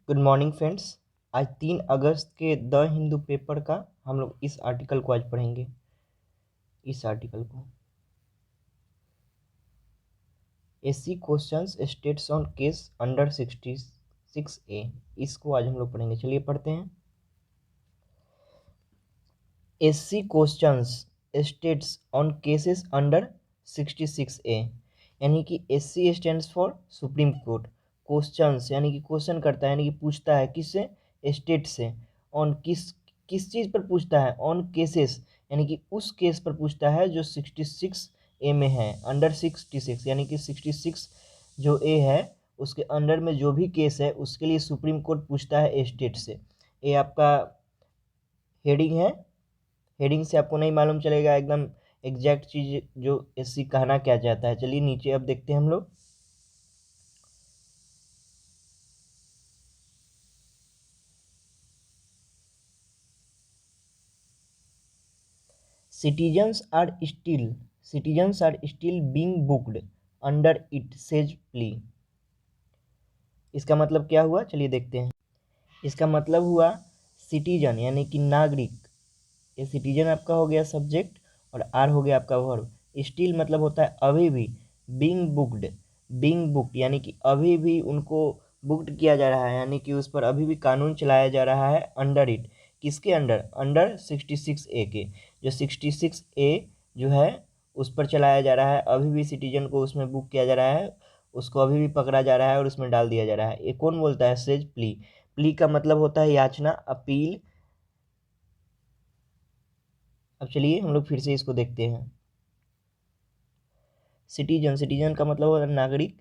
Good morning friends. आज 3 अगस्त के the Hindu paper का हम लोग इस आर्टिकल को आज पढ़ेंगे। इस आर्टिकल को SC questions states on case under 66A, इसको आज हम लोग पढ़ेंगे। चलिए पढ़ते हैं। SC questions states on cases under 66A, यानी कि SC stands for supreme court. Questions यानी कि क्वेश्चन करता है, यानी कि पूछता है किससे? स्टेट से। ऑन किस चीज़ पर पूछता है? ऑन केसेस, यानी कि उस केस पर पूछता है जो 66A में है। अंडर 66 यानी कि 66 जो ए है उसके अंडर में जो भी केस है उसके लिए सुप्रीम कोर्ट पूछता है स्टेट से। ये आपका हेडिंग है। हेडिंग से आपको नहीं मालूम चलेगा एकदम एग्जैक्ट चीज जो एससी कहना क्या चाहता है। चलिए नीचे अब देखते हैं हम लोग। Citizens are still being booked under it says plea. इसका मतलब क्या हुआ? चलिए देखते हैं। इसका मतलब हुआ सिटीजन यानी कि नागरिक। ये सिटीजन आपका हो गया सब्जेक्ट और आर हो गया आपका वर्ब। स्टिल मतलब होता है अभी भी। बीइंग बुक्ड यानी कि अभी भी उनको बुक्ड किया जा रहा है, यानी कि उस पर अभी भी कानून चलाया जा रहा है। अंडर इट, किसके अंडर? अंडर 66A के। जो 66A जो है उस पर चलाया जा रहा है। अभी भी सिटीजन को उसमें बुक किया जा रहा है, उसको अभी भी पकड़ा जा रहा है और उसमें डाल दिया जा रहा है। ये कौन बोलता है? Says plea. प्ली का मतलब होता है याचना, अपील। अब चलिए हम लोग फिर से इसको देखते हैं। सिटीजन का मतलब होता है नागरिक।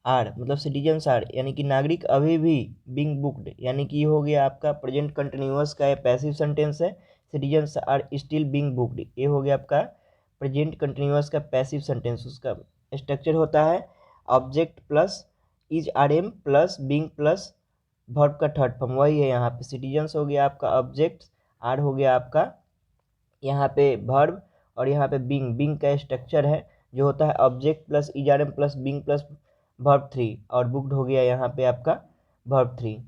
आर मतलब सिटीजन्स आर यानी कि नागरिक अभी भी बीइंग बुक्ड, यानी कि ये हो गया आपका प्रेजेंट कंटिन्यूअस का पैसिव सेंटेंस है। Citizens are still being booked, ये हो गया आपका प्रेजेंट कंटिन्यूअस का पैसिव सेंटेंस। उसका स्ट्रक्चर होता है object plus is are am plus being plus verb का थर्ड फॉर्म। वही है यहाँ पे। सिटीजन्स हो गया आपका ऑब्जेक्ट, आर हो गया आपका यहाँ पे वर्ब, और यहाँ पे बीइंग का स्ट्रक्चर है जो होता है ऑब्जेक्ट प्लस इजरम प्लस बीइंग प्लस वर्ब 3, और बुक्ड हो गया यहाँ पे आपका वर्ब 3।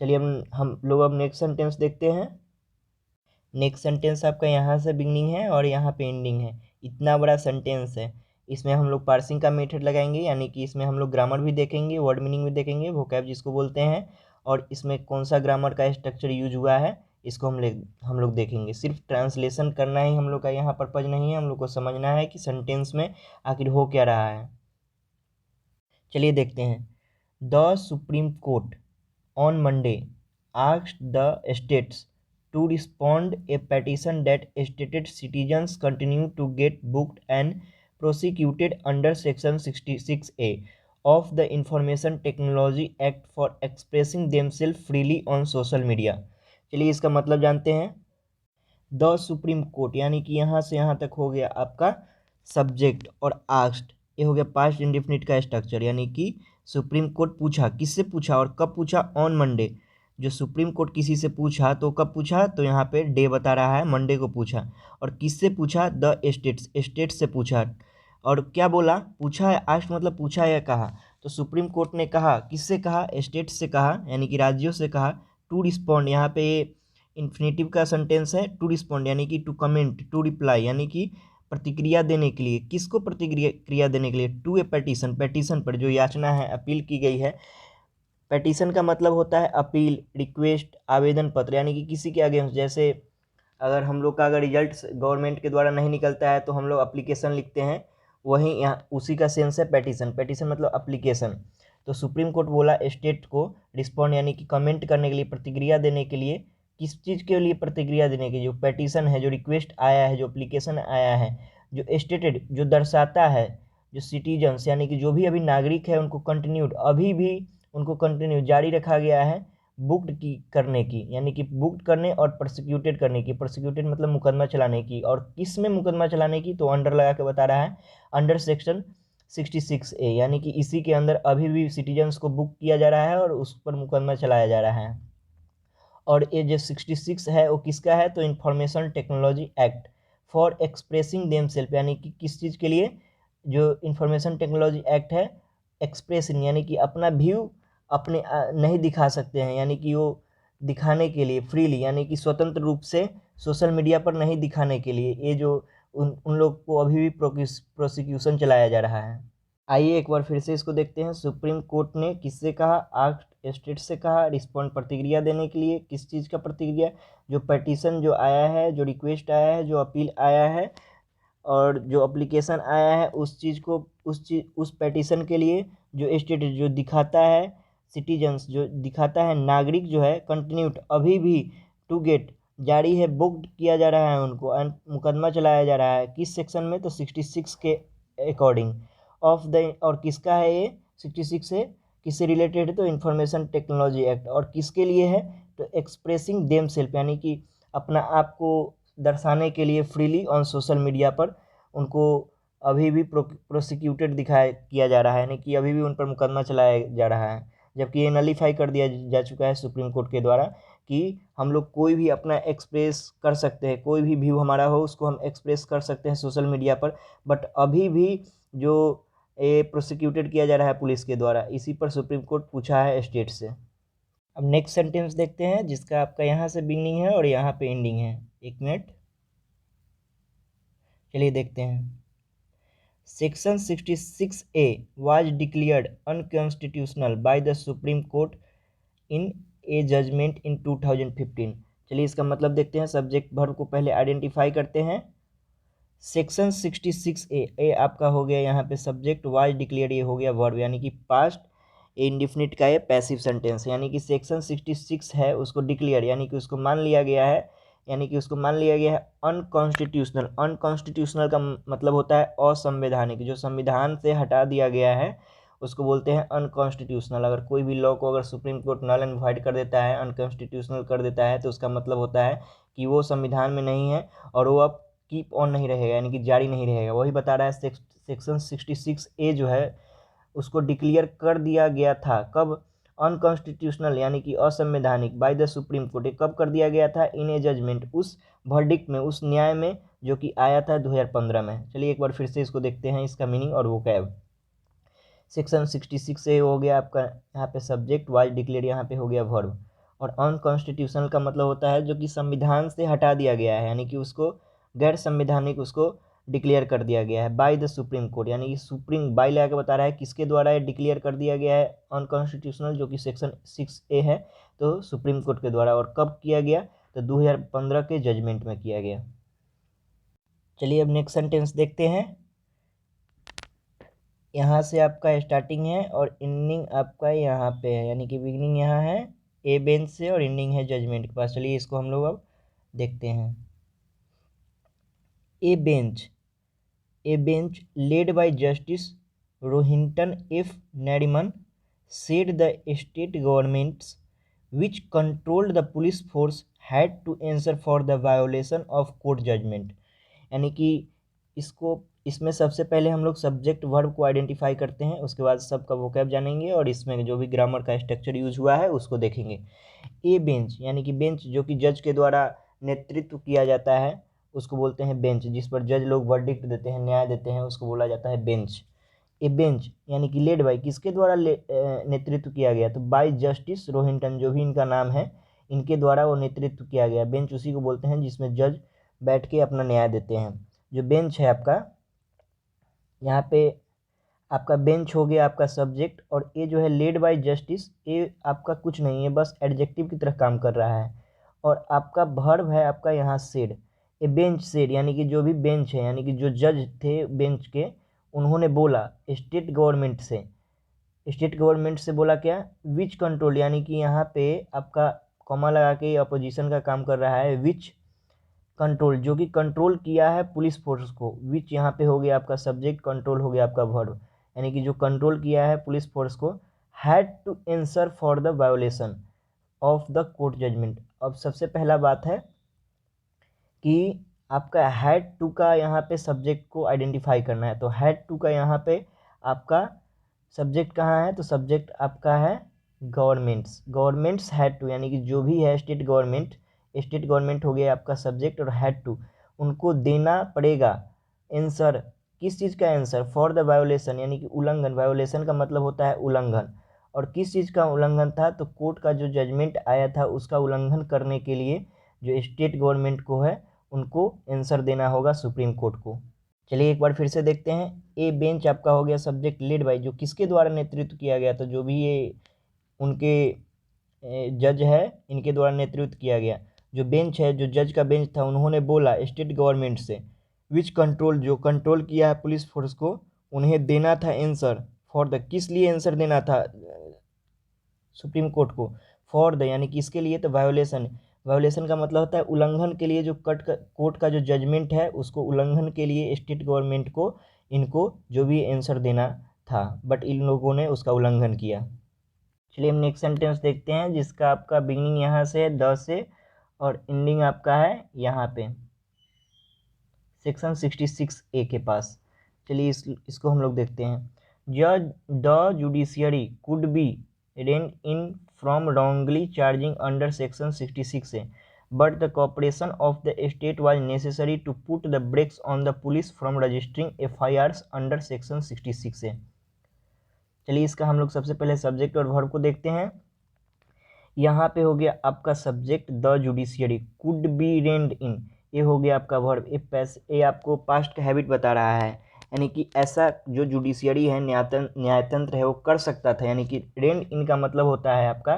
चलिए हम लोग अब नेक्स्ट सेंटेंस देखते हैं। नेक्स्ट सेंटेंस आपका यहाँ से बिगनिंग है और यहाँ पे एंडिंग है। इतना बड़ा सेंटेंस है। इसमें हम लोग पार्सिंग का मेथड लगाएंगे, यानी कि इसमें हम लोग ग्रामर भी देखेंगे, वर्ड मीनिंग भी देखेंगे, वोकैब जिसको बोलते हैं, और इसमें कौन सा ग्रामर का स्ट्रक्चर यूज हुआ है इसको हम लोग देखेंगे। सिर्फ ट्रांसलेशन करना ही हम लोग का यहाँ पर्पज नहीं है, हम लोग को समझना है कि सेंटेंस में आखिर हो क्या रहा है। चलिए देखते हैं। The supreme court on Monday asked the states to respond a petition that stated citizens continue to get booked and prosecuted under section 66A of the Information Technology Act for expressing themselves freely on social media। चलिए इसका मतलब जानते हैं। The supreme court यानी कि यहाँ से यहाँ तक हो गया आपका सब्जेक्ट, और आस्क्ड ये हो गया पास्ट इंडेफिनिट का स्ट्रक्चर, यानी कि सुप्रीम कोर्ट पूछा। किससे पूछा और कब पूछा? On Monday. जो सुप्रीम कोर्ट किसी से पूछा तो कब पूछा? तो यहाँ पे डे बता रहा है, मंडे को पूछा। और किससे पूछा? द स्टेट्स से पूछा। और क्या बोला? पूछा है, आस्ट मतलब पूछा या कहा। तो सुप्रीम कोर्ट ने कहा, किससे कहा? स्टेट्स से कहा, यानी कि राज्यों से कहा। टू रिस्पॉन्ड, यहाँ पे इन्फिनेटिव का सेंटेंस है। टू रिस्पॉन्ड यानी कि टू कमेंट, टू रिप्लाई यानी कि प्रतिक्रिया देने के लिए। किसको प्रतिक्रिया देने के लिए? टू ए पेटिशन, पेटिशन पर जो याचना है, अपील की गई है। पेटिशन का मतलब होता है अपील, रिक्वेस्ट, आवेदन पत्र, यानी कि किसी के अगेंस्ट। जैसे अगर हम लोग का अगर रिजल्ट गवर्नमेंट के द्वारा नहीं निकलता है तो हम लोग अप्लीकेशन लिखते हैं, वहीं यहाँ उसी का सेंस है पेटिशन। पेटिशन मतलब अप्लीकेशन। तो सुप्रीम कोर्ट बोला स्टेट को रिस्पॉन्ड यानी कि कमेंट करने के लिए, प्रतिक्रिया देने के लिए। किस चीज़ के लिए प्रतिक्रिया देने की? जो पेटिशन है, जो रिक्वेस्ट आया है, जो अप्लीकेशन आया है, जो स्टेटेड जो दर्शाता है, जो सिटीजन्स यानी कि जो भी अभी नागरिक है उनको कंटिन्यूड, अभी भी उनको कंटिन्यू जारी रखा गया है बुक्ड की करने की, यानी कि बुक्ड करने और प्रोसिक्यूटेड करने की। प्रोसिक्यूटेड मतलब मुकदमा चलाने की। और किस में मुकदमा चलाने की? तो अंडर लगा के बता रहा है, अंडर सेक्शन 66A, यानी कि इसी के अंदर अभी भी सिटीजन्स को बुक किया जा रहा है और उस पर मुकदमा चलाया जा रहा है। और ये जो 66 है वो किसका है? तो information technology act for expressing them self, यानी कि किस चीज़ के लिए? जो इंफॉर्मेशन टेक्नोलॉजी एक्ट है, एक्सप्रेसिंग यानी कि अपना व्यू अपने नहीं दिखा सकते हैं, यानी कि वो दिखाने के लिए फ्रीली, यानी कि स्वतंत्र रूप से सोशल मीडिया पर नहीं दिखाने के लिए ये जो उन लोग को अभी भी प्रोसिक्यूशन चलाया जा रहा है। आइए एक बार फिर से इसको देखते हैं। सुप्रीम कोर्ट ने किससे कहा? 8 स्टेट से कहा रिस्पॉन्ड प्रतिक्रिया देने के लिए। किस चीज़ का प्रतिक्रिया? जो पटिशन जो आया है, जो रिक्वेस्ट आया है, जो अपील आया है और जो एप्लीकेशन आया है, उस चीज़ को उस पटिशन के लिए जो स्टेट जो दिखाता है सिटीजन्स, जो दिखाता है नागरिक जो है कंटिन्यूड अभी भी टू गेट जारी है, बुक्ड किया जा रहा है उनको, एंड मुकदमा चलाया जा रहा है। किस सेक्शन में? तो 66 के अकॉर्डिंग ऑफ द, और किसका है ये 66 है? किससे रिलेटेड है? तो इंफॉर्मेशन टेक्नोलॉजी एक्ट। और किसके लिए है? तो एक्सप्रेसिंग देम सेल्फ, यानी कि अपना आप को दर्शाने के लिए फ्रीली ऑन सोशल मीडिया पर उनको अभी भी प्रोसिक्यूटेड दिखाया किया जा रहा है, यानी कि अभी भी उन पर मुकदमा चलाया जा रहा है। जबकि ये नलीफाई कर दिया जा चुका है सुप्रीम कोर्ट के द्वारा कि हम लोग कोई भी अपना एक्सप्रेस कर सकते हैं, कोई भी व्यू हमारा हो उसको हम एक्सप्रेस कर सकते हैं सोशल मीडिया पर। बट अभी भी जो ये प्रोसिक्यूटेड किया जा रहा है पुलिस के द्वारा, इसी पर सुप्रीम कोर्ट पूछा है स्टेट से। अब नेक्स्ट सेंटेंस देखते हैं जिसका आपका यहाँ से बिगनिंग है और यहाँ पे एंडिंग है। एक मिनट, चलिए देखते हैं। Section 66A was declared unconstitutional by the Supreme Court in a judgment in 2015। चलिए इसका मतलब देखते हैं। सब्जेक्ट वर्ब को पहले आइडेंटिफाई करते हैं। सेक्शन 66A, ए आपका हो गया यहाँ पे सब्जेक्ट, वाज डिक्लेयर्ड ये हो गया वर्ब, यानी कि पास्ट इंडिफिनिट का ये पैसिव सेंटेंस, यानी कि सेक्शन 66 है उसको डिक्लेयर, यानी कि उसको मान लिया गया है, यानी कि उसको मान लिया गया है अनकॉन्स्टिट्यूशनल। अनकॉन्स्टिट्यूशनल का मतलब होता है असंवैधानिक, जो संविधान से हटा दिया गया है उसको बोलते हैं अनकॉन्स्टिट्यूशनल। अगर कोई भी लॉ को अगर Supreme Court null and void कर देता है, अनकॉन्स्टिट्यूशनल कर देता है, तो उसका मतलब होता है कि वो संविधान में नहीं है और वो अब कीप ऑन नहीं रहेगा, यानी कि जारी नहीं रहेगा। वही बता रहा है सेक्शन 66A जो है उसको डिक्लेयर कर दिया गया था। कब? अनकॉन्स्टिट्यूशनल, यानी कि असंवैधानिक बाय द सुप्रीम कोर्ट। कब कर दिया गया था? इन ए जजमेंट, उस वर्डिक्ट में, उस न्याय में जो कि आया था 2015 में। चलिए एक बार फिर से इसको देखते हैं, इसका मीनिंग और वोकैब। सेक्शन 66 से हो गया आपका यहाँ पे सब्जेक्ट, वाज डिक्लेयर यहाँ पे हो गया वर्ब, और अनकॉन्स्टिट्यूशनल का मतलब होता है जो कि संविधान से हटा दिया गया है, यानी कि उसको गैर संवैधानिक उसको डिक्लेयर कर दिया गया है बाय द सुप्रीम कोर्ट, यानी कि सुप्रीम बाय लगा के बता रहा है किसके द्वारा ये डिक्लेयर कर दिया गया है अनकॉन्स्टिट्यूशनल, जो कि सेक्शन 6A है, तो सुप्रीम कोर्ट के द्वारा। और कब किया गया? तो 2015 के जजमेंट में किया गया। चलिए अब नेक्स्ट सेंटेंस देखते हैं। यहाँ से आपका स्टार्टिंग है और एंडिंग आपका यहाँ पे है, यानी कि बिगिनिंग यहाँ है ए बेंच से और एंडिंग है जजमेंट के पास। चलिए इसको हम लोग अब देखते हैं। ए bench led by justice Rohinton F Nariman said the state governments which controlled the police force had to answer for the violation of court judgment। यानी कि इसमें सबसे पहले हम लोग सब्जेक्ट वर्ब को आइडेंटिफाई करते हैं, उसके बाद सबका वोकैब जानेंगे और इसमें जो भी ग्रामर का स्ट्रक्चर यूज हुआ है उसको देखेंगे। ए बेंच, यानी कि बेंच जो कि जज के द्वारा नेतृत्व किया जाता है उसको बोलते हैं बेंच। जिस पर जज लोग वर्डिक्ट देते हैं, न्याय देते हैं, उसको बोला जाता है बेंच। ए बेंच यानी कि लेड बाई, किसके द्वारा नेतृत्व किया गया? तो बाय जस्टिस रोहिंटन, जो भी इनका नाम है, इनके द्वारा वो नेतृत्व किया गया। बेंच उसी को बोलते हैं जिसमें जज बैठ के अपना न्याय देते हैं। जो बेंच है आपका, यहाँ पे आपका बेंच हो गया आपका सब्जेक्ट, और ये जो है लेड बाय जस्टिस, ये आपका कुछ नहीं है, बस एडजेक्टिव की तरह काम कर रहा है। और आपका वर्ब है आपका यहाँ सेड। ए बेंच सेड, यानी कि जो भी बेंच है, यानी कि जो जज थे बेंच के, उन्होंने बोला स्टेट गवर्नमेंट से। स्टेट गवर्नमेंट से बोला क्या? विच कंट्रोल, यानी कि यहाँ पे आपका कॉमा लगा के अपोजिशन का काम कर रहा है। विच कंट्रोल, जो कि कंट्रोल किया है पुलिस फोर्स को। विच यहाँ पे हो गया आपका सब्जेक्ट, कंट्रोल हो गया आपका वर्ब, यानी कि जो कंट्रोल किया है पुलिस फोर्स को। Had to answer for the violation of the court judgment. अब सबसे पहला बात है कि आपका हैड टू का यहाँ पे सब्जेक्ट को आइडेंटिफाई करना है। तो हैड टू का यहाँ पे आपका सब्जेक्ट कहाँ है? तो सब्जेक्ट आपका है गवर्नमेंट्स हैड टू, यानी कि जो भी है स्टेट गवर्नमेंट हो गया आपका सब्जेक्ट, और हैड टू उनको देना पड़ेगा आंसर। किस चीज़ का आंसर? फॉर द वायोलेशन, यानी कि उल्लंघन। वायोलेशन का मतलब होता है उल्लंघन और किस चीज़ का उल्लंघन था, तो कोर्ट का जो जजमेंट आया था उसका उल्लंघन करने के लिए जो स्टेट गवर्नमेंट को है उनको आंसर देना होगा सुप्रीम कोर्ट को। चलिए एक बार फिर से देखते हैं। ए बेंच आपका हो गया सब्जेक्ट लेड बाई, जो किसके द्वारा नेतृत्व किया गया था, जो भी ये उनके जज है इनके द्वारा नेतृत्व किया गया। जो बेंच है, जो जज का बेंच था, उन्होंने बोला स्टेट गवर्नमेंट से विच कंट्रोल, जो कंट्रोल किया है पुलिस फोर्स को, उन्हें देना था आंसर फॉर द, किस लिए आंसर देना था सुप्रीम कोर्ट को, फॉर द यानी कि इसके लिए, तो वायोलेशन, वायोलेशन का मतलब होता है उल्लंघन के लिए, जो कोर्ट का जो जजमेंट है उसको उल्लंघन के लिए स्टेट गवर्नमेंट को इनको जो भी आंसर देना था, बट इन लोगों ने उसका उल्लंघन किया। चलिए हम नेक्स्ट सेंटेंस देखते हैं जिसका आपका बिगिनिंग यहाँ से है द से और एंडिंग आपका है यहाँ पे सेक्शन 66A के पास। चलिए इसको हम लोग देखते हैं। जज the judiciary could be reined in from wrongly charging under section 66A, but the cooperation of the state was necessary to put the brakes on the police from registering FIRs under section 66A। चलिए इसका हम लोग सबसे पहले subject और verb को देखते हैं। यहाँ पे हो गया आपका subject the judiciary could be reined in, ये हो गया आपका वर्ब। ये आपको पास्ट का हैबिट बता रहा है, यानी कि ऐसा जो जुडिशियरी है न्यायतंत्र है वो कर सकता था, यानी कि रेन्ड इन का मतलब होता है आपका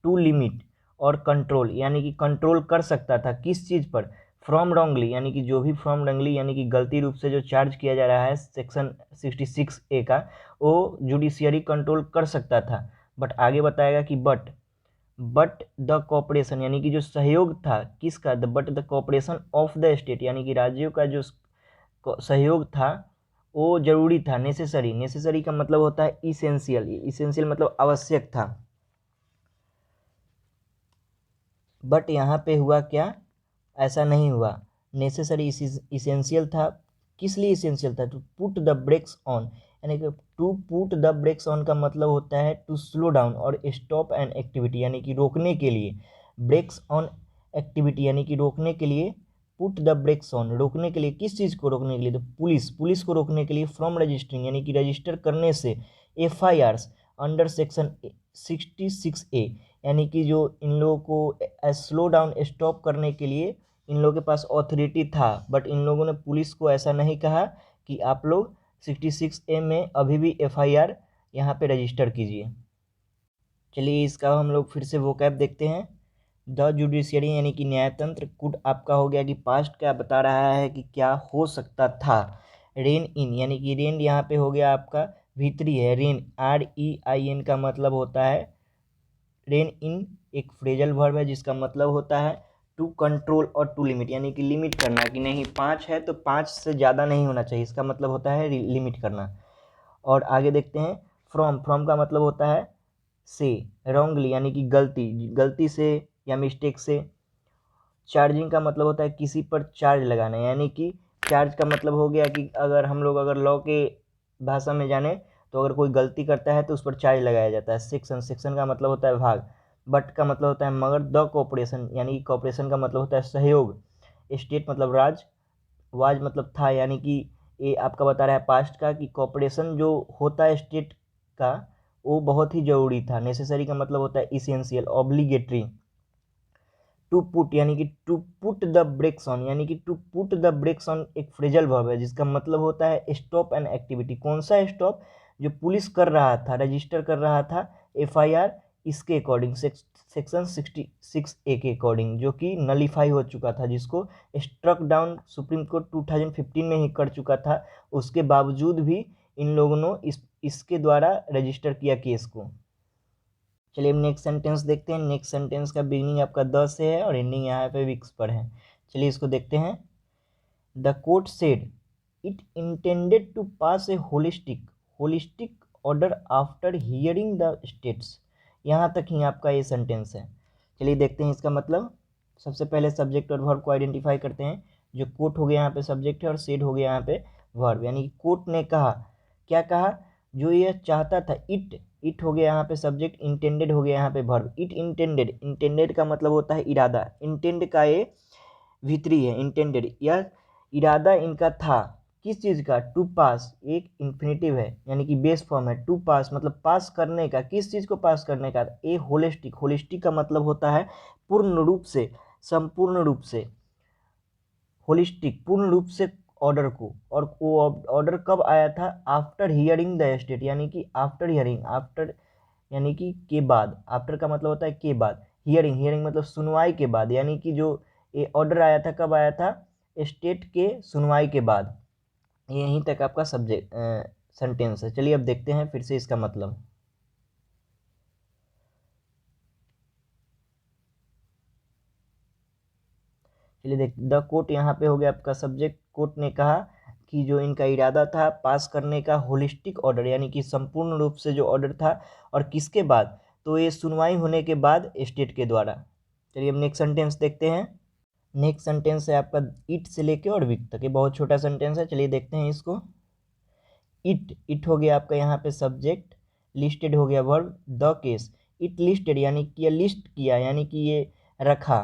टू लिमिट और कंट्रोल, यानी कि कंट्रोल कर सकता था किस चीज़ पर, फ्रॉम रॉन्गली, यानी कि जो भी फ्रॉम रॉन्गली यानी कि गलती रूप से जो चार्ज किया जा रहा है सेक्शन 66A का, वो जुडिशियरी कंट्रोल कर सकता था। बट आगे बताएगा कि बट द कॉपरेशन, यानी कि जो सहयोग था किसका, but the cooperation of the state, यानी कि राज्यों का जो सहयोग था वो जरूरी था, नेसेसरी, नेसेसरी का मतलब होता है इसेंशियल, इसेंशियल मतलब आवश्यक था। बट यहाँ पे हुआ क्या, ऐसा नहीं हुआ, नेसेसरी इसेंशियल था। किस लिए इसेंशियल था, to put the brakes on, यानी कि to put the brakes on का मतलब होता है टू स्लो डाउन और स्टॉप एन एक्टिविटी, यानी कि रोकने के लिए, ब्रेक्स ऑन एक्टिविटी यानी कि रोकने के लिए, पुट द ब्रेक्स ऑन रोकने के लिए, किस चीज़ को रोकने के लिए, तो पुलिस को रोकने के लिए, फ्रॉम रजिस्टरिंग यानी कि रजिस्टर करने से, FIRs अंडर सेक्शन 66A, यानी कि जो इन लोगों को स्लो डाउन स्टॉप करने के लिए इन लोगों के पास ऑथोरिटी था, बट इन लोगों ने पुलिस को ऐसा नहीं कहा कि आप लोग 66A में अभी भी FIR यहाँ पे रजिस्टर कीजिए। चलिए इसका हम लोग फिर से वोकैब देखते हैं। द जुडिशियरी यानी कि न्यायतंत्र, कुड आपका हो गया कि पास्ट क्या बता रहा है कि क्या हो सकता था, रेन इन यानी कि रेन यहाँ पे हो गया आपका भीतरी है, रेन REIN का मतलब होता है रेन इन, एक फ्रेजल वर्ब है जिसका मतलब होता है टू कंट्रोल और टू लिमिट, यानी कि लिमिट करना, कि नहीं 5 है तो 5 से ज़्यादा नहीं होना चाहिए, इसका मतलब होता है लिमिट करना। और आगे देखते हैं फ्रॉम का मतलब होता है से, रॉन्गली यानी कि गलती से या मिस्टेक से। चार्जिंग का मतलब होता है किसी पर चार्ज लगाना, यानी कि चार्ज का मतलब हो गया कि अगर हम लोग अगर लॉ के भाषा में जाने तो अगर कोई गलती करता है तो उस पर चार्ज लगाया जाता है। सेक्शन का मतलब होता है भाग। बट का मतलब होता है मगर। द कोऑपरेशन यानी कि कोऑपरेशन का मतलब होता है सहयोग। स्टेट मतलब वाज मतलब था, यानी कि ये आपका बता रहा है पास्ट का कि कोऑपरेशन जो होता है स्टेट का वो बहुत ही ज़रूरी था। नेसेसरी का मतलब होता है इसेंशियल, ऑब्लिगेटरी। टू पुट यानी कि to put the brakes on, यानी कि to put the brakes on एक फ्रेजल वर्ब है जिसका मतलब होता है स्टॉप एन एक्टिविटी। कौन सा स्टॉप, जो पुलिस कर रहा था, रजिस्टर कर रहा था FIR, इसके अकॉर्डिंग सेक्शन 66A के अकॉर्डिंग, जो कि नलीफाई हो चुका था, जिसको स्ट्रक डाउन सुप्रीम कोर्ट 2015 में ही कर चुका था। उसके बावजूद भी इन लोगों ने इसके द्वारा रजिस्टर किया केस को। चलिए हम नेक्स्ट सेंटेंस देखते हैं। नेक्स्ट सेंटेंस का बिगिनिंग आपका द से है और एंडिंग यहाँ पे विक्स पर है। चलिए इसको देखते हैं। The court said it intended to pass a holistic order after hearing the states. यहाँ तक ही आपका ये सेंटेंस है। चलिए देखते हैं इसका मतलब। सबसे पहले सब्जेक्ट और वर्ब को आइडेंटिफाई करते हैं। जो कोर्ट हो गया यहाँ पे सब्जेक्ट है और सेड हो गया यहाँ पे वर्ब, यानी कि कोर्ट ने कहा, क्या कहा, जो ये चाहता था, इट हो गया यहाँ पे सब्जेक्ट, इंटेंडेड हो गया यहाँ पे वर्ब। इट इंटेंडेड का मतलब होता है इरादा, इंटेंड का ये भीतरी है, इंटेंडेड, यह इरादा इनका था किस चीज़ का, टू पास एक इन्फिनेटिव है यानी कि बेस फॉर्म है, टू पास मतलब पास करने का, किस चीज़ को पास करने का, ए होलिस्टिक, होलिस्टिक का मतलब होता है पूर्ण रूप से, संपूर्ण रूप से, होलिस्टिक पूर्ण रूप से ऑर्डर को। और वो ऑर्डर कब आया था, आफ्टर हियरिंग द स्टेट, यानी कि आफ्टर हियरिंग, आफ्टर यानी कि के बाद, आफ्टर का मतलब होता है के बाद, हियरिंग, हियरिंग मतलब सुनवाई के बाद, यानी कि जो ये ऑर्डर आया था कब आया था, स्टेट के सुनवाई के बाद। यहीं तक आपका सब्जेक्ट सेंटेंस है। चलिए अब देखते हैं फिर से इसका मतलब। चलिए देख, द कोर्ट यहाँ पे हो गया आपका सब्जेक्ट। कोर्ट ने कहा कि जो इनका इरादा था पास करने का होलिस्टिक ऑर्डर, यानी कि संपूर्ण रूप से जो ऑर्डर था, और किसके बाद, तो ये सुनवाई होने के बाद स्टेट के द्वारा। चलिए अब नेक्स्ट सेंटेंस देखते हैं। नेक्स्ट सेंटेंस है आपका इट से लेके और विक तक, ये बहुत छोटा सेंटेंस है। चलिए देखते हैं इसको। इट हो गया आपका यहाँ पे सब्जेक्ट, लिस्टेड हो गया verb, the case, it listed यानी कि ये लिस्ट किया, यानी कि ये रखा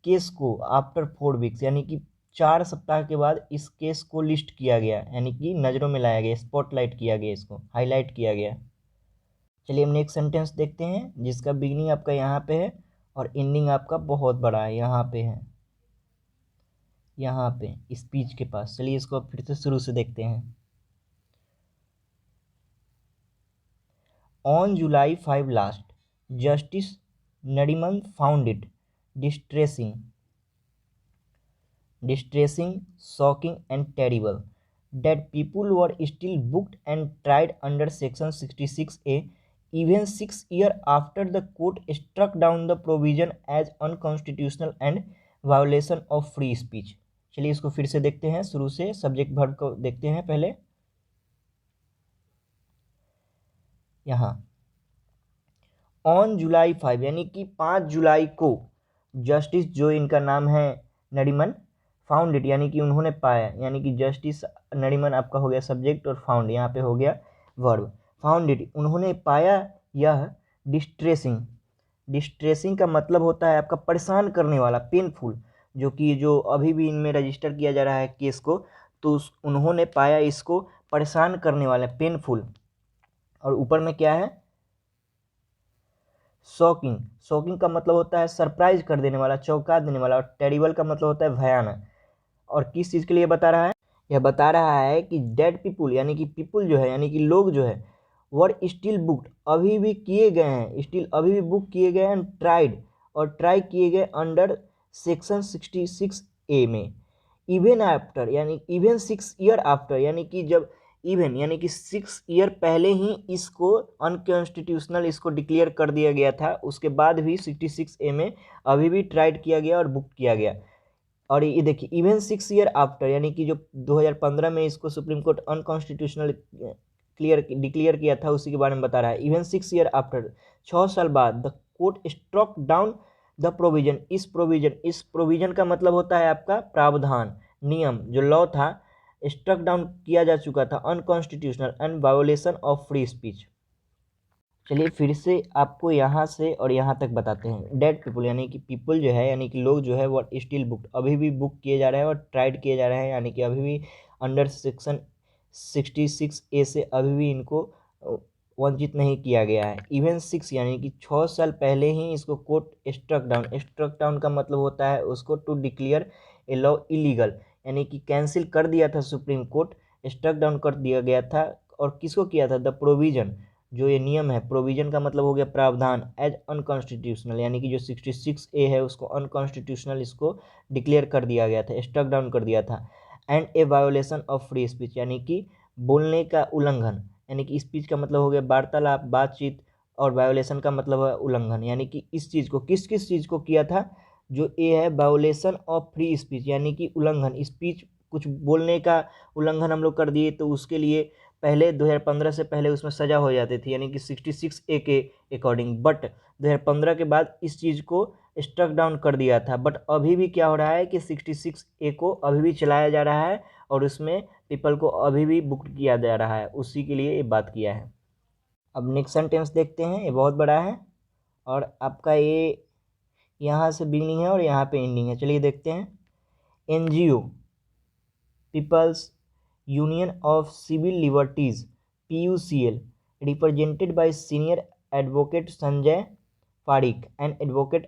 केस को, आफ्टर 4 वीक्स यानी कि 4 सप्ताह के बाद इस केस को लिस्ट किया गया, यानी कि नज़रों में लाया गया, स्पॉटलाइट किया गया, इसको हाईलाइट किया गया। चलिए हम नेक्स्ट सेंटेंस देखते हैं जिसका बिगिनिंग आपका यहाँ पे है और एंडिंग आपका बहुत बड़ा है, यहाँ पे है, यहाँ पे स्पीच के पास। चलिए इसको फिर से शुरू से देखते हैं। On July 5 last, Justice Nariman found it distressing, shocking, and terrible that people were still booked and tried under Section 66A, even 6 years after the court struck down the provision as unconstitutional and violation of free speech। चलिए इसको फिर से देखते हैं शुरू से, subject verb को देखते हैं पहले। यहाँ ऑन जुलाई 5 यानी कि 5 जुलाई को, जस्टिस जो इनका नाम है नरीमन, फाउंड इट यानी कि उन्होंने पाया, यानी कि जस्टिस नरीमन आपका हो गया सब्जेक्ट और फाउंड यहाँ पे हो गया वर्ब। फाउंड इट उन्होंने पाया यह डिस्ट्रेसिंग, डिस्ट्रेसिंग का मतलब होता है आपका परेशान करने वाला, पेनफुल, जो कि जो अभी भी इनमें रजिस्टर किया जा रहा है केस को, तो उन्होंने पाया इसको परेशान करने वाला, पेनफुल। और ऊपर में क्या है, शॉकिंग, शॉकिंग का मतलब होता है सरप्राइज कर देने वाला, चौंका देने वाला। और टेरिबल का मतलब होता है भयानक। और किस चीज़ के लिए बता रहा है, यह बता रहा है कि डेड पीपुल यानी कि पीपुल जो है, यानी कि लोग जो है, वर स्टिल बुक्ड अभी भी किए गए हैं, स्टिल अभी भी बुक किए गए हैं, ट्राइड और ट्राई किए गए अंडर सेक्शन 66A में, इवन आफ्टर यानी इवन 6 ईयर आफ्टर, यानी कि जब इवन यानी कि 6 ईयर पहले ही इसको अनकॉन्स्टिट्यूशनल इसको डिक्लेयर कर दिया गया था, उसके बाद भी 66A में अभी भी ट्राइड किया गया और बुक किया गया। और ये देखिए इवन 6 ईयर आफ्टर, यानी कि जो 2015 में इसको सुप्रीम कोर्ट अनकॉन्स्टिट्यूशनल डिक्लेयर किया था उसी के बारे में बता रहा है। इवन 6 ईयर आफ्टर, 6 साल बाद, the court struck down the provision, इस प्रोविजन का मतलब होता है आपका प्रावधान, नियम, जो लॉ था, स्ट्रक डाउन किया जा चुका था, unconstitutional and violation of free speech. चलिए फिर से आपको यहाँ से और यहाँ तक बताते हैं। डेड पीपल यानी कि पीपल जो है, यानी कि लोग जो है वो स्टिल बुक अभी भी बुक किए जा रहे हैं और ट्राइड किए जा रहे हैं, यानी कि अभी भी अंडर सेक्शन 66A से अभी भी इनको वंचित नहीं किया गया है। इवन 6 यानी कि 6 साल पहले ही इसको कोर्ट स्ट्रक डाउन का मतलब होता है उसको to declare a law illegal, यानी कि कैंसिल कर दिया था सुप्रीम कोर्ट, स्ट्रक डाउन कर दिया गया था। और किसको किया था, द प्रोविजन, जो ये नियम है, प्रोविजन का मतलब हो गया प्रावधान, एज अनकॉन्स्टिट्यूशनल, यानी कि जो 66A है उसको अनकॉन्स्टिट्यूशनल इसको डिक्लेयर कर दिया गया था, स्ट्रक डाउन कर दिया था। And A violation of free speech, यानी कि बोलने का उल्लंघन, यानी कि स्पीच का मतलब हो गया वार्तालाप, बातचीत, और वायोलेशन का मतलब है उल्लंघन, यानी कि इस चीज़ को किस किस चीज़ को किया था, जो ए है वायोलेशन ऑफ फ्री स्पीच, यानी कि उल्लंघन, स्पीच कुछ बोलने का उल्लंघन हम लोग कर दिए तो उसके लिए पहले 2015 से पहले उसमें सज़ा हो जाती थी, यानी कि 66A के अकॉर्डिंग। बट 2015 के बाद इस चीज़ को स्ट्रक डाउन कर दिया था। बट अभी भी क्या हो रहा है कि 66A को अभी भी चलाया जा रहा है और उसमें पीपल को अभी भी बुक किया जा रहा है, उसी के लिए ये बात किया है। अब नेक्स्ट सेंटेंस देखते हैं, ये बहुत बड़ा है और आपका ये यहाँ से बिगनिंग है और यहाँ पे एंडिंग है। चलिए देखते हैं। NGO, people's union of civil liberties PUCL, represented by senior advocate Sanjay Parikh and advocate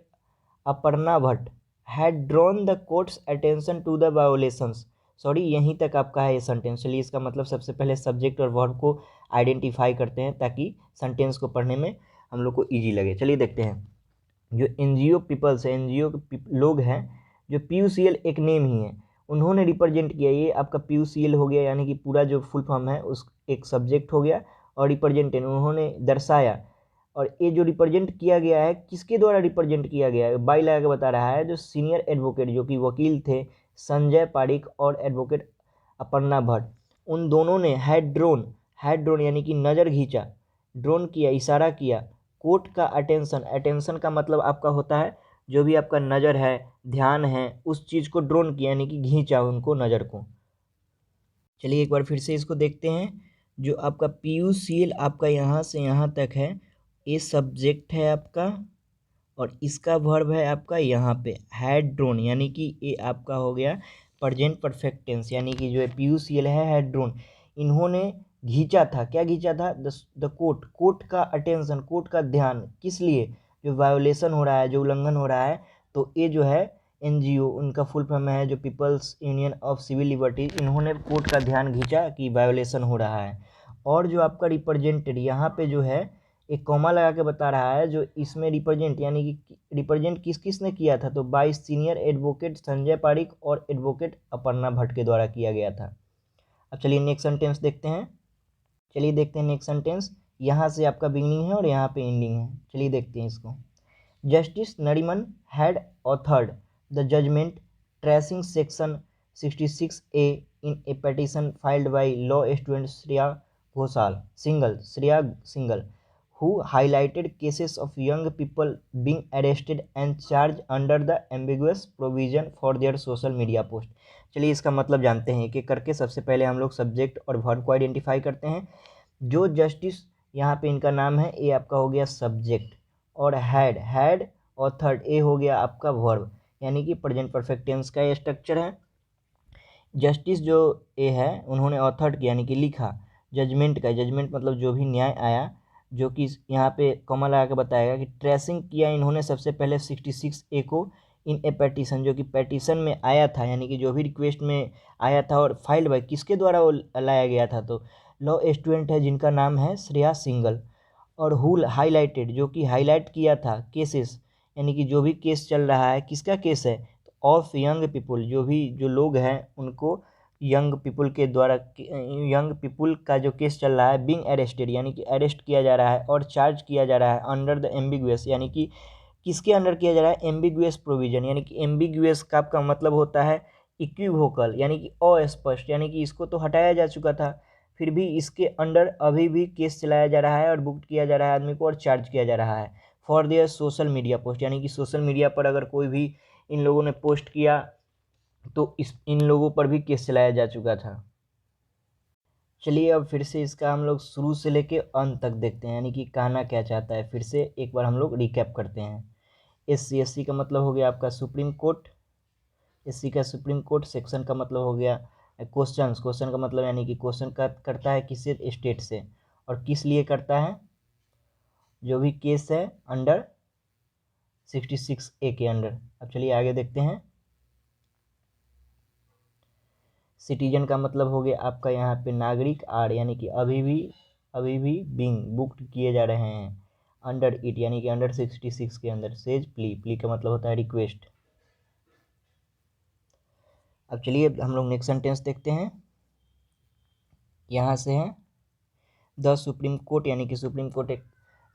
Aparna Bhatt, had drawn the court's attention to the violations. Sorry, यहीं तक आपका है ये सेंटेंस। चलिए इसका मतलब सबसे पहले सब्जेक्ट और वर्ब को आइडेंटिफाई करते हैं ताकि सेंटेंस को पढ़ने में हम लोग को ईजी लगे। चलिए देखते हैं। जो NGO पीपल्स है, NGO लोग हैं, जो PUCL एक नेम ही है, उन्होंने रिप्रेजेंट किया। ये आपका PUCL हो गया, यानी कि पूरा जो फुल फॉर्म है उस एक सब्जेक्ट हो गया, और रिप्रेजेंटेड उन्होंने दर्शाया। और ये जो रिप्रेजेंट किया गया है, किसके द्वारा रिप्रेजेंट किया गया है, बाई लगा के बता रहा है, जो सीनियर एडवोकेट जो कि वकील थे संजय पारिक और एडवोकेट अपर्णा भट्ट, उन दोनों ने हैड ड्रोन यानी कि नज़र खींचा, ड्रोन किया, इशारा किया, कोर्ट का अटेंशन का मतलब आपका होता है जो भी आपका नज़र है, ध्यान है, उस चीज़ को ड्रोन किया यानी कि खींचा उनको नज़र को। चलिए एक बार फिर से इसको देखते हैं। जो आपका PUCL आपका यहाँ से यहाँ तक है, ये सब्जेक्ट है आपका, और इसका वर्ब है आपका यहाँ पे हैड ड्रोन, यानी कि ये आपका हो गया प्रेजेंट परफेक्ट टेंस, यानी कि जो PUCL है हैड ड्रोन, इन्होंने खींचा था। क्या खींचा था? द कोर्ट का अटेंशन, कोर्ट का ध्यान, किस लिए? जो वायोलेशन हो रहा है, जो उल्लंघन हो रहा है। तो ये जो है NGO, उनका फुल फॉर्म है जो people's union of civil liberties, इन्होंने कोर्ट का ध्यान खींचा कि वायोलेशन हो रहा है। और जो आपका रिप्रेजेंटेड यहाँ पे जो है एक कॉमा लगा के बता रहा है, जो इसमें रिप्रेजेंट यानी कि रिप्रेजेंट किस ने किया था, तो by senior advocate Sanjay Parikh और एडवोकेट अपर्णा भट्ट के द्वारा किया गया था। अब चलिए नेक्स्ट सेंटेंस देखते हैं। चलिए देखते हैं नेक्स्ट सेंटेंस। यहाँ से आपका बिगिनिंग है और यहाँ पे एंडिंग है। चलिए देखते हैं इसको। Justice Nariman had authored the judgment tracing section 66A in a petition filed by law student Shreya Singhal, who highlighted cases of young people being arrested and charged under the ambiguous provision for their social media post. चलिए इसका मतलब जानते हैं एक एक करके। सबसे पहले हम लोग सब्जेक्ट और वर्ब को आइडेंटिफाई करते हैं। जो जस्टिस यहाँ पे इनका नाम है, ये आपका हो गया सब्जेक्ट, और हैड और थर्ड ए हो गया आपका वर्ब, यानी कि प्रेजेंट परफेक्ट टेंस का ये स्ट्रक्चर है। जस्टिस जो ए है, उन्होंने ऑथर्ड किया यानी कि लिखा, जजमेंट मतलब जो भी न्याय आया, जो कि यहाँ पे कॉमा लगा के बताएगा कि ट्रेसिंग किया इन्होंने सबसे पहले 66A को इन ए पेटिशन, जो कि पेटिशन में आया था, यानी कि जो भी रिक्वेस्ट में आया था, और फाइल्ड बाय किसके द्वारा वो लाया गया था, तो लॉ स्टूडेंट है जिनका नाम है श्रेया सिंगल, और हुल हाईलाइटेड जो कि हाईलाइट किया था केसेस, यानी कि जो भी केस चल रहा है, किसका केस है, ऑफ यंग पीपुल, जो लोग हैं उनको यंग पीपुल के द्वारा, यंग पीपुल का जो केस चल रहा है, बीइंग अरेस्टेड यानी कि अरेस्ट किया जा रहा है और चार्ज किया जा रहा है अंडर द एम्बिगुअस, यानी कि किसके अंडर किया जा रहा है, एम्बिगुअस प्रोविजन, यानी कि एम्बिगुअस का आपका मतलब होता है इक्विवोकल, यानी कि अस्पष्ट, यानी कि इसको तो हटाया जा चुका था, फिर भी इसके अंडर अभी भी केस चलाया जा रहा है और बुक किया जा रहा है आदमी को और चार्ज किया जा रहा है for their social media post, यानी कि सोशल मीडिया पर अगर कोई भी इन लोगों ने पोस्ट किया तो इन लोगों पर भी केस चलाया जा चुका था। चलिए अब फिर से इसका हम लोग शुरू से लेके अंत तक देखते हैं, यानी कि कहना क्या चाहता है। फिर से एक बार हम लोग रिकैप करते हैं। SC का मतलब हो गया आपका सुप्रीम कोर्ट, SC का सुप्रीम कोर्ट। सेक्शन का मतलब हो गया क्वेश्चन का मतलब यानी कि क्वेश्चन करता है किसी स्टेट से, और किस लिए करता है, जो भी केस है अंडर 66A के अंडर। अब चलिए आगे देखते हैं। सिटीजन का मतलब हो गया आपका यहाँ पे नागरिक, आर यानी कि अभी भी बीइंग बुक्ड किए जा रहे हैं, अंडर इट यानी कि अंडर 66 के अंदर, सेज प्ली का मतलब होता है रिक्वेस्ट। अब चलिए हम लोग नेक्स्ट सेंटेंस देखते हैं। यहाँ से है द सुप्रीम कोर्ट, यानी कि सुप्रीम कोर्ट एक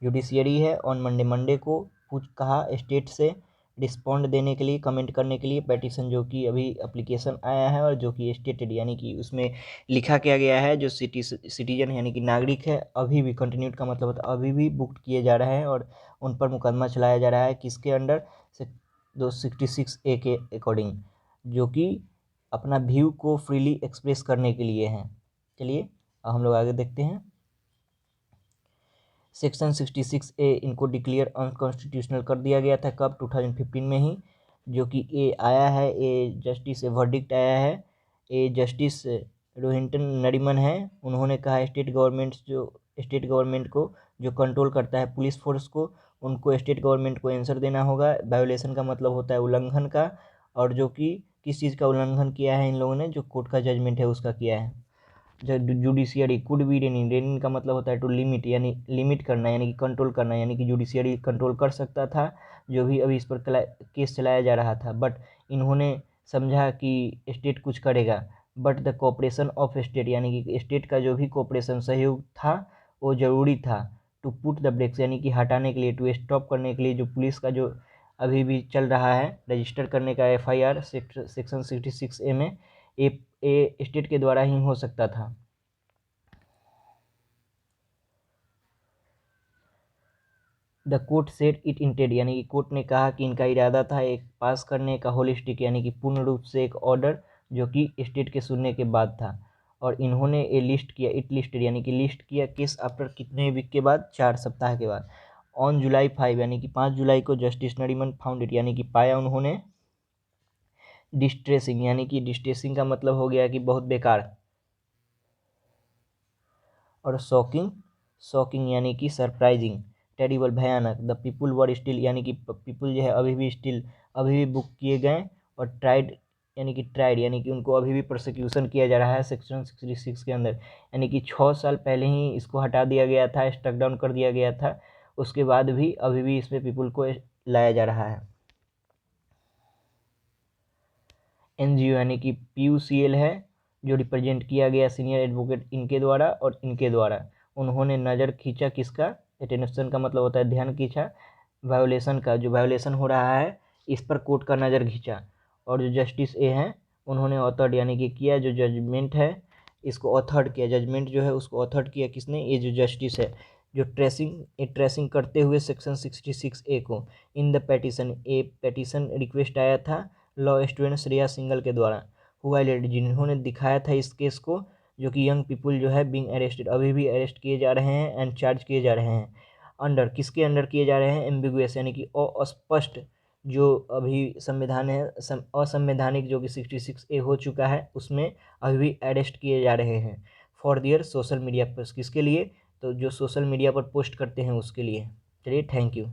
जुडिशियरी है, ऑन मंडे को कहा स्टेट से रिस्पॉन्ड देने के लिए, कमेंट करने के लिए पेटिशन जो कि अभी एप्लीकेशन आया है और जो कि स्टेटेड यानी कि उसमें लिखा क्या गया है, जो सिटीजन यानी कि नागरिक है अभी भी, कंटिन्यूड का मतलब होता है अभी भी बुक किए जा रहे हैं और उन पर मुकदमा चलाया जा रहा है, किसके अंडर, 266A के अकॉर्डिंग, जो कि अपना व्यू को फ्रीली एक्सप्रेस करने के लिए हैं। चलिए अब हम लोग आगे देखते हैं। सेक्शन 66A इनको डिक्लेयर अनकॉन्स्टिट्यूशनल कर दिया गया था, कब, 2015 में ही, जो कि ए आया है, ए जस्टिस वर्डिक्ट आया है, ए जस्टिस रोहिंटन नरीमन है, उन्होंने कहा स्टेट गवर्नमेंट को जो कंट्रोल करता है पुलिस फोर्स को, उनको स्टेट गवर्नमेंट को आंसर देना होगा। वायोलेशन का मतलब होता है उल्लंघन का, और जो कि किस चीज़ का उल्लंघन किया है इन लोगों ने, जो कोर्ट का जजमेंट है उसका किया है। जुडिशियरी कुड बी रेनिंग का मतलब होता है टू लिमिट, यानी लिमिट करना, यानी कि कंट्रोल करना, यानी कि जुडिशियरी कंट्रोल कर सकता था जो भी अभी इस पर केस चलाया जा रहा था, बट इन्होंने समझा कि स्टेट कुछ करेगा। But the cooperation of state, यानी कि स्टेट का जो भी कोऑपरेशन सहयोग था वो ज़रूरी था। टू पुट द ब्रेक्स, यानी कि हटाने के लिए, टू स्टॉप करने के लिए जो पुलिस का जो अभी भी चल रहा है रजिस्टर करने का FIR सेक्शन 66A में, ए स्टेट के द्वारा ही हो सकता था। द कोर्ट सेड इट इंटेड, यानी कि कोर्ट ने कहा कि इनका इरादा था एक पास करने का होलिस्टिक, यानी कि पूर्ण रूप से एक ऑर्डर जो कि स्टेट के सुनने के बाद था। और इन्होंने ये लिस्ट किया, इट लिस्टेड यानी कि लिस्ट किया केस आफ्टर कितने वीक के बाद, 4 सप्ताह के बाद। ऑन जुलाई 5 यानी कि 5 जुलाई को जस्टिस नरीमन फाउंड इट, यानी कि पाया उन्होंने डिस्ट्रेसिंग, यानी कि डिस्ट्रेसिंग का मतलब हो गया कि बहुत बेकार, और शॉकिंग यानी कि सरप्राइजिंग, टेरिबल भयानक। द पीपुल वर स्टिल, यानी कि पीपुल जो है अभी भी बुक किए गए, और ट्राइड यानी कि उनको अभी भी प्रोसिक्यूशन किया जा रहा है सेक्शन 66 के अंदर, यानी कि 6 साल पहले ही इसको हटा दिया गया था, स्ट्रक डाउन कर दिया गया था, उसके बाद भी अभी भी इसमें पीपुल को लाया जा रहा है। NGO यानी कि PUCL है, जो रिप्रेजेंट किया गया सीनियर एडवोकेट इनके द्वारा और इनके द्वारा। उन्होंने नज़र खींचा किसका, अटेंशन का मतलब होता है ध्यान खींचा, वायोलेशन का, जो वायोलेशन हो रहा है इस पर कोर्ट का नज़र खींचा। और जो जस्टिस ए हैं उन्होंने ऑथर्ड यानी कि किया, जो जजमेंट है इसको ऑथर्ड किया, जजमेंट जो है उसको ऑथर्ड किया किसने, ये जो जस्टिस है, जो ट्रेसिंग करते हुए सेक्शन 66A को। इन द पेटिशन रिक्वेस्ट आया था लॉ स्टूडेंट श्रेया सिंगल के द्वारा, जिन्होंने दिखाया था इस केस को, जो कि यंग पीपुल जो है बीइंग अरेस्टेड, अभी भी अरेस्ट किए जा रहे हैं एंड चार्ज किए जा रहे हैं। अंडर किसके अंडर किए जा रहे हैं, एम्बिगुअस यानी कि अस्पष्ट, जो अभी संविधान है असंवैधानिक, जो कि 66A हो चुका है उसमें अभी भी अरेस्ट किए जा रहे हैं for their social media post, किसके लिए, तो जो सोशल मीडिया पर पोस्ट करते हैं उसके लिए। चलिए, थैंक यू।